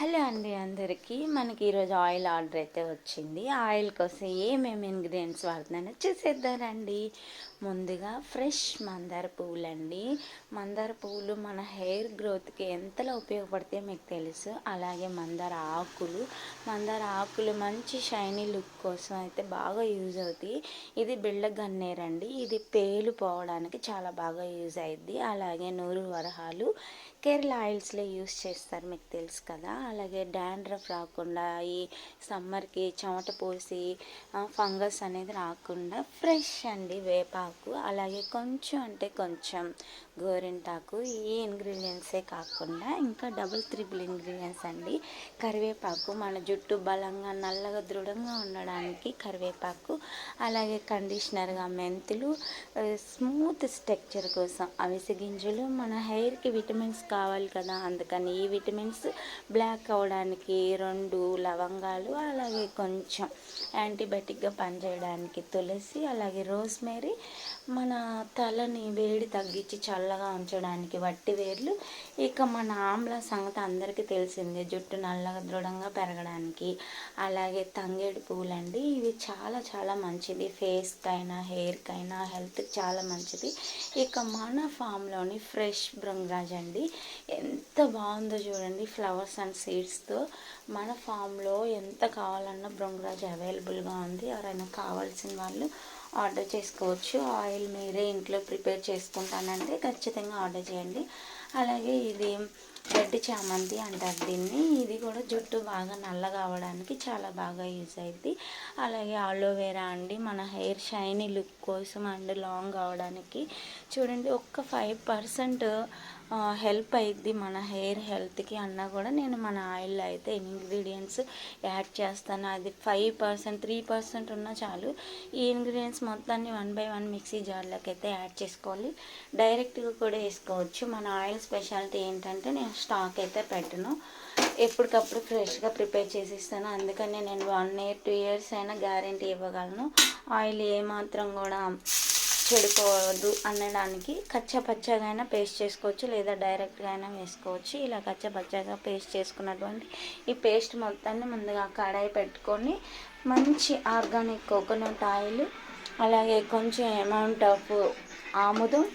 Hello అండి అందరికీ. మనకి ఈరోజు ఆయిల్ ఆర్డర్ అయితే వచ్చింది. ఆయిల్ కోసం ఏమేమి ఇంగ్రీడియంట్స్ వాడుతున్నానో చూసేద్దారండి. ముందుగా ఫ్రెష్ మందార పువ్వులండి. మందార పువ్వులు మన హెయిర్ గ్రోత్కి ఎంతలా ఉపయోగపడితే మీకు తెలుసు. అలాగే మందార ఆకులు మంచి షైనీ లుక్ కోసం అయితే బాగా యూజ్ అవుతాయి. ఇది బిళ్ళ గన్నేరండి. ఇది పేలు పోవడానికి చాలా బాగా యూజ్ అయ్యిద్ది. అలాగే నూరు వరహాలు కేరళ ఆయిల్స్లో యూస్ చేస్తారు, మీకు తెలుసు కదా. అలాగే డాండ్రఫ్ రాకుండా, ఈ సమ్మర్కి చెమట పోసి ఫంగస్ అనేది రాకుండా ఫ్రెష్ అండి వేపాకు, అలాగే కొంచెం అంటే కొంచెం గోరింటాకు. ఈ ఇంగ్రీడియంట్సే కాకుండా ఇంకా డబుల్ త్రిబుల్ ఇంగ్రీడియంట్స్ అండి. కరివేపాకు మన జుట్టు బలంగా నల్లగా దృఢంగా ఉండడానికి కరివేపాకు, అలాగే కండిషనర్గా మెంతులు, స్మూత్ స్ట్రక్చర్ కోసం అవిసె గింజలు. మన హెయిర్కి విటమిన్స్ కావాలి కదా, అందుకని ఈ విటమిన్స్ బ్లాక్ అవ్వడానికి 2 లవంగాలు, అలాగే కొంచెం యాంటీబయాటిక్గా పనిచేయడానికి తులసి, అలాగే రోజ్మేరీ, మన తలని వేడి తగ్గించి చల్లగా ఉంచడానికి వట్టి వేర్లు. ఇక మన ఆమ్ల సంగతి అందరికీ తెలిసిందే, జుట్టు నల్లగా దృఢంగా పెరగడానికి. అలాగే తంగేడు పువ్వులండి. ఇవి చాలా చాలా మంచిది, ఫేస్కైనా హెయిర్కైనా హెల్త్కి చాలా మంచిది. ఇక మన ఫామ్లోని ఫ్రెష్ భృంగరాజ్ అండి. ఎంత బాగుందో చూడండి, ఫ్లవర్స్ అండ్ సీడ్స్తో. మన ఫామ్లో ఎంత కావాలన్నా భృంగరాజ్ అవైలబుల్గా ఉంది. ఎవరైనా కావాల్సిన వాళ్ళు ఆర్డర్ చేసుకోవచ్చు. ఆయిల్ మీరే ఇంట్లో ప్రిపేర్ చేసుకుంటానంటే ఖచ్చితంగా ఆర్డర్ చేయండి. అలాగే ఇది రెడ్ చామంతి అంటారు దీన్ని. ఇది కూడా జుట్టు బాగా నల్లగా అవ్వడానికి చాలా బాగా యూజ్ అయ్యిద్ది. అలాగే ఆలోవేరా అండి, మన హెయిర్ షైనీ లుక్ కోసం అండ్ లాంగ్ అవడానికి. చూడండి, ఒక్క 5% హెల్ప్ అయ్యిద్ది మన హెయిర్ హెల్త్కి అన్నా కూడా నేను మన ఆయిల్లో అయితే ఇంగ్రీడియంట్స్ యాడ్ చేస్తాను. అది 5%, 3% ఉన్నా చాలు. ఈ ఇంగ్రీడియంట్స్ మొత్తాన్ని 1 by 1 మిక్సీ జార్లోకి అయితే యాడ్ చేసుకోవాలి. డైరెక్ట్గా కూడా వేసుకోవచ్చు. మన ఆయిల్ స్పెషాలిటీ ఏంటంటే నేను స్టాక్ అయితే పెట్టను, ఎప్పటికప్పుడు ఫ్రెష్గా ప్రిపేర్ చేసి ఇస్తాను. అందుకని నేను 1 year 2 years అయినా గ్యారంటీ ఇవ్వగలను. ఆయిల్ ఏమాత్రం కూడా చెడిపోవద్దు అనడానికి కచ్చపచ్చగా అయినా పేస్ట్ చేసుకోవచ్చు, లేదా డైరెక్ట్గా అయినా వేసుకోవచ్చు. ఇలా కచ్చపచ్చగా పేస్ట్ చేసుకున్నటువంటి ఈ పేస్ట్ మొత్తాన్ని ముందుగా కడాయి పెట్టుకొని మంచి ఆర్గానిక్ కోకోనట్ ఆయిల్, అలాగే కొంచెం అమౌంట్ ఆఫ్ ఆముదం,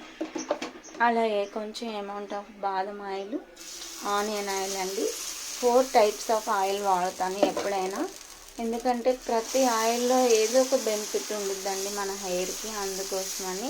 అలాగే కొంచెం అమౌంట్ ఆఫ్ బాదం ఆయిల్, ఆనియన్ ఆయిల్ అండి. 4 types ఆఫ్ ఆయిల్ వాడతాను ఎప్పుడైనా, ఎందుకంటే ప్రతి ఆయిల్లో ఏదో ఒక బెనిఫిట్ ఉంటుందండి మన హెయిర్కి, అందుకోసమని.